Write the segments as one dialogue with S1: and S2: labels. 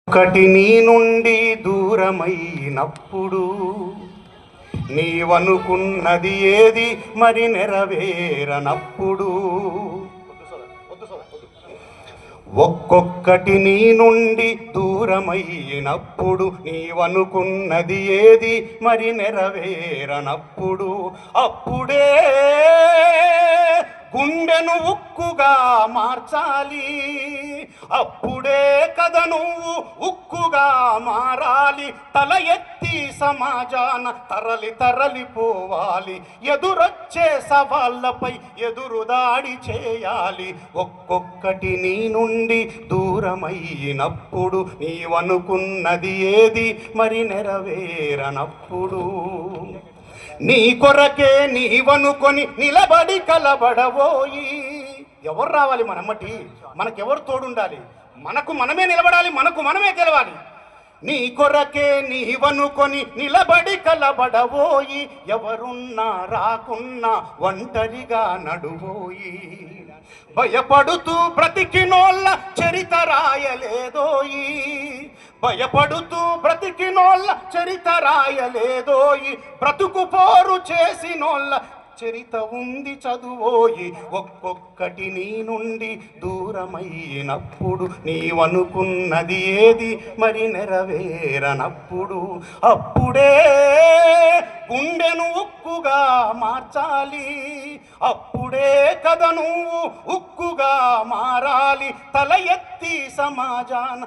S1: ఒకటి నీ నుండి దూరమైనప్పుడు నీవనుకున్నది ఏది మరి నెరవేరనప్పుడు ఒక్కొక్కటి నీ నుండి దూరమైనప్పుడు నీవనుకున్నది ఏది మరి నెరవేరనప్పుడు అప్పుడే గుండెను ఉక్కుగా మార్చాలి, అప్పుడే కదా నువ్వు ఉక్కుగా మారాలి. తల ఎత్తి సమాజాన తరలిపోవాలి, ఎదురొచ్చే సవాళ్ళపై ఎదురుదాడి చేయాలి. ఒక్కొక్కటి నీ నుండి దూరమైనప్పుడు నీవనుకున్నది ఏది మరి నెరవేరనప్పుడు నీ కొరకే నీవనుకొని నిలబడి కలబడబోయి. ఎవరు రావాలి మనమ్మటి? మనకెవరు తోడుండాలి? మనకు మనమే నిలబడాలి, మనకు మనమే గెలవాలి. నీ కొరకే నీవనుకొని నిలబడి కలబడబోయి, ఎవరున్నా రాకున్నా ఒంటరిగా నడువోయి. భయపడుతూ బ్రతికినోళ్ళ చరిత రాయలేదోయి, భయపడుతూ బ్రతికినోళ్ళ చరిత రాయలేదోయి. బ్రతుకు పోరు చేసినోళ్ళ చరిత ఉంది చదువోయి. ఒక్కొక్కటి నీ నుండి దూరమైనప్పుడు నీవనుకున్నది ఏది మరి నెరవేరనప్పుడు అప్పుడే గుండెను ఉక్కుగా మార్చాలి, అప్పుడే కదా నువ్వు ఉక్కుగా మారాలి. తల ఎత్తి సమాజాన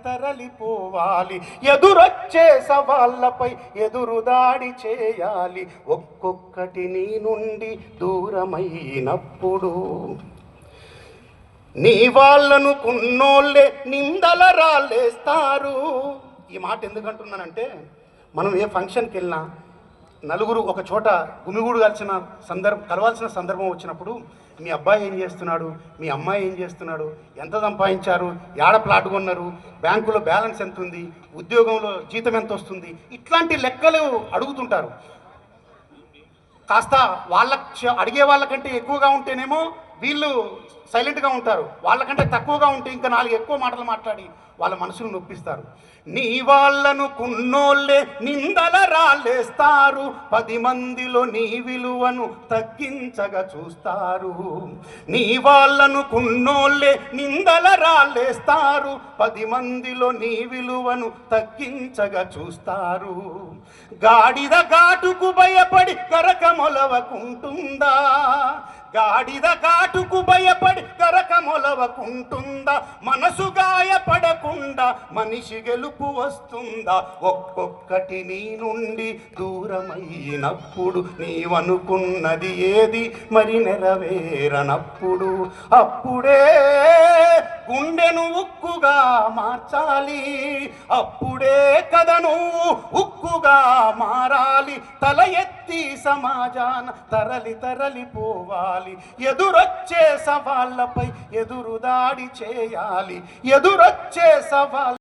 S1: తరలిపోవాలి, ఎదురొచ్చే సవాళ్ళపై ఎదురుదాడి చేయాలి. ఒక్కొక్కటి నీ నుండి దూరమైనప్పుడు నీ వాళ్ళను కున్నోళ్ళే నిందల రాళ్ళేస్తారు. ఈ మాట ఎందుకంటున్నానంటే, మనం ఏ ఫంక్షన్కి వెళ్ళినా నలుగురు ఒక చోట గుమిగూడు కలవాల్సిన సందర్భం వచ్చినప్పుడు మీ అబ్బాయి ఏం చేస్తున్నాడు, మీ అమ్మాయి ఏం చేస్తున్నాడు, ఎంత సంపాదించారు, ఏడ ప్లాట్ కొన్నారు, బ్యాంకులో బ్యాలెన్స్ ఎంత ఉంది, ఉద్యోగంలో జీతం ఎంత వస్తుంది, ఇట్లాంటి లెక్కలు అడుగుతుంటారు. కాస్త అడిగే వాళ్ళకంటే ఎక్కువగా ఉంటేనేమో వీళ్ళు సైలెంట్గా ఉంటారు, వాళ్ళకంటే తక్కువగా ఉంటే ఇంకా 4 ఎక్కువ మాటలు మాట్లాడి వాళ్ళ మనసును నొప్పిస్తారు. నీ వాళ్ళను కున్నోళ్ళే నిందల రాళ్ళేస్తారు, 10 మందిలో నీ విలువను తగ్గించగా చూస్తారు. నీ వాళ్ళను కున్నోళ్ళే నిందల రాళ్ళేస్తారు, 10 మందిలో నీ విలువను తగ్గించగా చూస్తారు. గాడిద ఘాటుకు భయపడి గరక మొలవకుంటుందా, గాడిద ఘాటుకు భయపడి గరక మొలవకుంటుందా, మనసు గాయపడకుండా మనిషి గెలుపు వస్తుందా. ఒక్కొక్కటి నీ నుండి దూరమైనప్పుడు నీవనుకున్నది ఏది మరి నెరవేరనప్పుడు అప్పుడే గుండెను ఉక్కుగా మార్చాలి, అప్పుడే కదా నువ్వు ఉక్కుగా మారాలి. తల ఎత్తి సమాజాన తరలిపోవాలి, ఎదురొచ్చే సవాళ్ళపై ఎదురుదాడి చేయాలి, ఎదురొచ్చే సవాళ్ళ